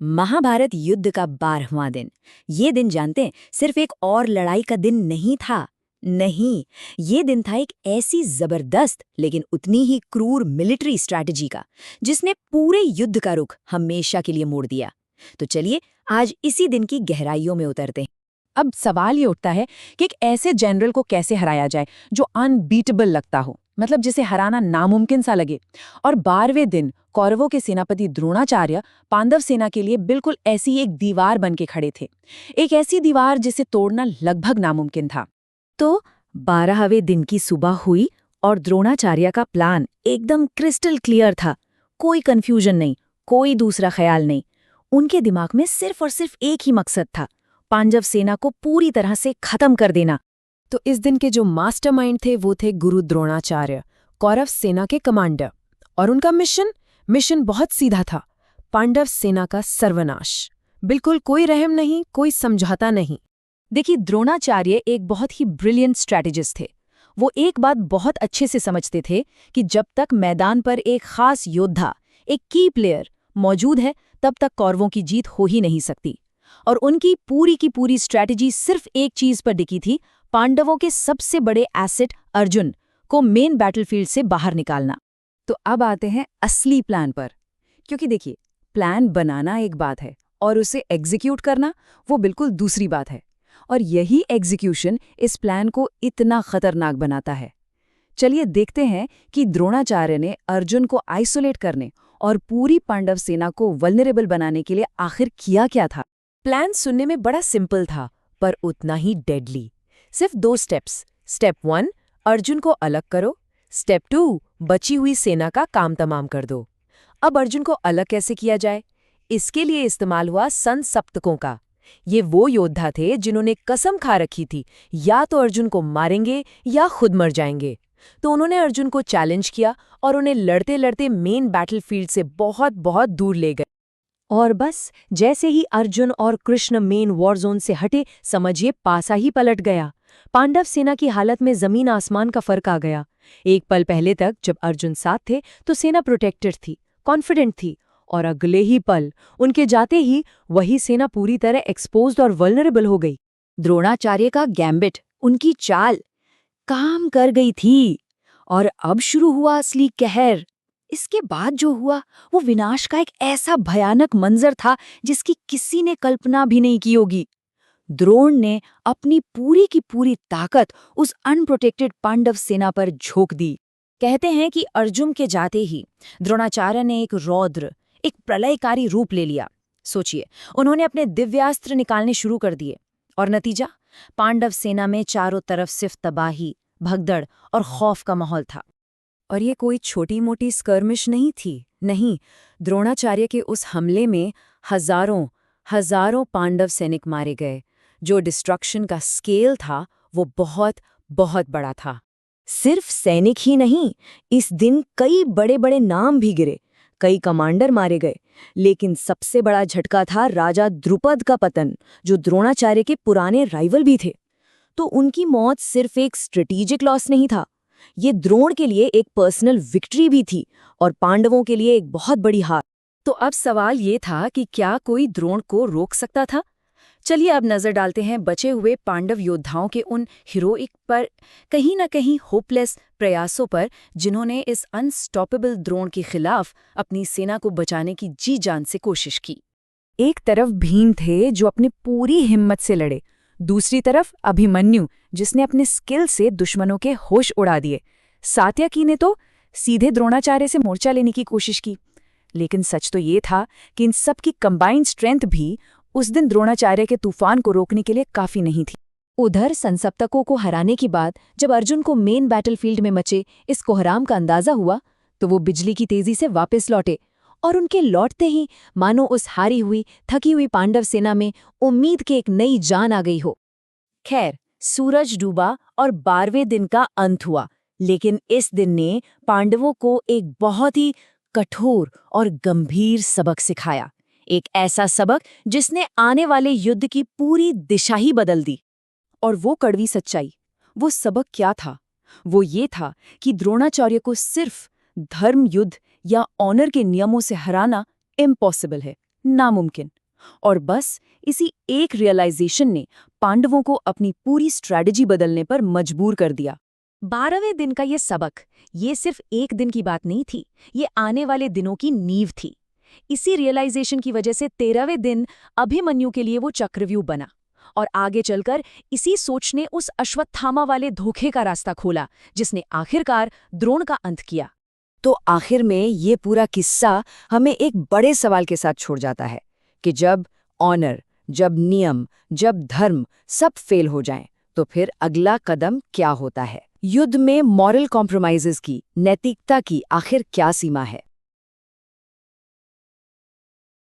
महाभारत युद्ध का 12वां दिन। ये दिन जानते हैं सिर्फ एक और लड़ाई का दिन नहीं था। नहीं, ये दिन था एक ऐसी जबरदस्त लेकिन उतनी ही क्रूर मिलिट्री स्ट्रैटेजी का, जिसने पूरे युद्ध का रुख हमेशा के लिए मोड़ दिया। तो चलिए आज इसी दिन की गहराइयों में उतरते हैं। अब सवाल ये उठता है कि एक ऐसे जनरल को कैसे हराया जाए जो अनबीटेबल लगता हो, मतलब जिसे हराना नामुमकिन सा लगे। और 12वें दिन कौरवों के सेनापति द्रोणाचार्य पांडव सेना के लिए बिल्कुल ऐसी एक दीवार बन के खड़े थे, एक ऐसी दीवार जिसे तोड़ना लगभग नामुमकिन था। तो 12वें दिन की सुबह हुई और द्रोणाचार्य का प्लान एकदम क्रिस्टल क्लियर था। कोई कंफ्यूजन नहीं, कोई दूसरा ख्याल नहीं। उनके दिमाग में सिर्फ और सिर्फ एक ही मकसद था, पांडव सेना को पूरी तरह से खत्म कर देना। तो इस दिन के जो मास्टरमाइंड थे वो थे गुरु द्रोणाचार्य, कौरव सेना के कमांडर। और उनका मिशन बहुत सीधा था, पांडव सेना का सर्वनाश। बिल्कुल कोई रहम नहीं, कोई समझौता नहीं। देखिए, द्रोणाचार्य एक बहुत ही ब्रिलियंट स्ट्रैटेजिस्ट थे। वो एक बात बहुत अच्छे से समझते थे कि जब तक मैदान पर एक खास योद्धा, एक की प्लेयर मौजूद है, तब तक कौरवों की जीत हो ही नहीं सकती। और उनकी पूरी की पूरी स्ट्रैटेजी सिर्फ एक चीज पर टिकी थी, पांडवों के सबसे बड़े एसेट अर्जुन को मेन बैटलफील्ड से बाहर निकालना। तो अब आते हैं असली प्लान पर, क्योंकि देखिए, प्लान बनाना एक बात है और उसे एग्जीक्यूट करना वो बिल्कुल दूसरी बात है। और यही एग्जीक्यूशन इस प्लान को इतना खतरनाक बनाता है। चलिए देखते हैं कि द्रोणाचार्य ने अर्जुन को आइसोलेट करने और पूरी पांडव सेना को वल्नरेबल बनाने के लिए आखिर किया क्या था। प्लान सुनने में बड़ा सिंपल था, पर उतना ही डेडली। सिर्फ 2 स्टेप्स। स्टेप 1, अर्जुन को अलग करो। स्टेप 2, बची हुई सेना का काम तमाम कर दो। अब अर्जुन को अलग कैसे किया जाए? इसके लिए इस्तेमाल हुआ संसप्तकों का। ये वो योद्धा थे जिन्होंने कसम खा रखी थी, या तो अर्जुन को मारेंगे या खुद मर जाएंगे। तो उन्होंने अर्जुन को चैलेंज किया और उन्हें लड़ते लड़ते मेन बैटलफील्ड से बहुत बहुत दूर ले गए। और बस जैसे ही अर्जुन और कृष्ण मेन वॉर जोन से हटे, समझिए पासा ही पलट गया। पांडव सेना की हालत में जमीन आसमान का फर्क आ गया। एक पल पहले तक जब अर्जुन साथ थे तो सेना प्रोटेक्टेड थी, कॉन्फिडेंट थी, और अगले ही पल उनके जाते ही वही सेना पूरी तरह एक्सपोज्ड और वल्नरेबल हो गई। द्रोणाचार्य का गैम्बिट, उनकी चाल काम कर गई थी। और अब शुरू हुआ असली कहर। इसके बाद जो हुआ वो विनाश का एक ऐसा भयानक मंजर था जिसकी किसी ने कल्पना भी नहीं की होगी। द्रोण ने अपनी पूरी की पूरी ताकत उस अनप्रोटेक्टेड पांडव सेना पर झोंक दी। कहते हैं कि अर्जुन के जाते ही द्रोणाचार्य ने एक रौद्र, एक प्रलयकारी रूप ले लिया। सोचिए, उन्होंने अपने दिव्यास्त्र निकालने शुरू कर दिए और नतीजा, पांडव सेना में चारों तरफ सिर्फ तबाही, भगदड़ और खौफ का माहौल था। और ये कोई छोटी मोटी स्कर्मिश नहीं थी, नहीं। द्रोणाचार्य के उस हमले में हजारों पांडव सैनिक मारे गए। जो डिस्ट्रक्शन का स्केल था वो बहुत बहुत बड़ा था। सिर्फ सैनिक ही नहीं, इस दिन कई बड़े बड़े नाम भी गिरे, कई कमांडर मारे गए। लेकिन सबसे बड़ा झटका था राजा द्रुपद का पतन, जो द्रोणाचार्य के पुराने राइवल भी थे। तो उनकी मौत सिर्फ एक स्ट्रेटेजिक लॉस नहीं था, ये द्रोण के लिए एक पर्सनल विक्ट्री भी थी और पांडवों के लिए एक बहुत बड़ी हार। तो अब सवाल ये था कि क्या कोई द्रोण को रोक सकता था? चलिए अब नजर डालते हैं बचे हुए पांडव योद्धाओं के उन हीरोइक पर, कहीं ना कहीं होपलेस प्रयासों पर, जिन्होंने इस अनस्टॉपेबल द्रोण के खिलाफ अपनी सेना को बचाने की जी जान से कोशिश की। एक तरफ भीम थे जो अपनी पूरी हिम्मत से लड़े, दूसरी तरफ अभिमन्यु जिसने अपने स्किल से दुश्मनों के होश उड़ा दिए। सात्यकी ने तो सीधे द्रोणाचार्य से मोर्चा लेने की कोशिश की। लेकिन सच तो ये था कि इन सब की कंबाइंड स्ट्रेंथ भी उस दिन द्रोणाचार्य के तूफान को रोकने के लिए काफी नहीं थी। उधर संसप्तकों को हराने के बाद जब अर्जुन को मेन बैटलफील्ड में मचे इस कोहराम का अंदाजा हुआ, तो वो बिजली की तेजी से वापस लौटे। और उनके लौटते ही मानो उस हारी हुई, थकी हुई पांडव सेना में उम्मीद की एक नई जान आ गई हो। खैर, सूरज डूबा और 12वें दिन का अंत हुआ, लेकिन इस दिन ने पांडवों को एक बहुत ही कठोर और गंभीर सबक सिखाया। एक ऐसा सबक जिसने आने वाले युद्ध की पूरी दिशा ही बदल दी। और वो कड़वी सच्चाई, वो सबक क्या था? वो ये था कि द्रोणाचार्य को सिर्फ धर्म युद्ध या ऑनर के नियमों से हराना इम्पॉसिबल है, नामुमकिन। और बस इसी एक रियलाइजेशन ने पांडवों को अपनी पूरी स्ट्रैटेजी बदलने पर मजबूर कर दिया। 12वें दिन का ये सबक, ये सिर्फ एक दिन की बात नहीं थी, ये आने वाले दिनों की नींव थी। इसी रियलाइजेशन की वजह से 13वें दिन अभिमन्यु के लिए वो चक्रव्यूह बना, और आगे चलकर इसी सोच ने उस अश्वत्थामा वाले धोखे का रास्ता खोला, जिसने आखिरकार द्रोण का अंत किया। तो आखिर में ये पूरा किस्सा हमें एक बड़े सवाल के साथ छोड़ जाता है कि जब ऑनर, जब नियम, जब धर्म सब फेल हो जाएं, तो फिर अगला कदम क्या होता है? युद्ध में मॉरल कॉम्प्रोमाइजेस की, नैतिकता की आखिर क्या सीमा है?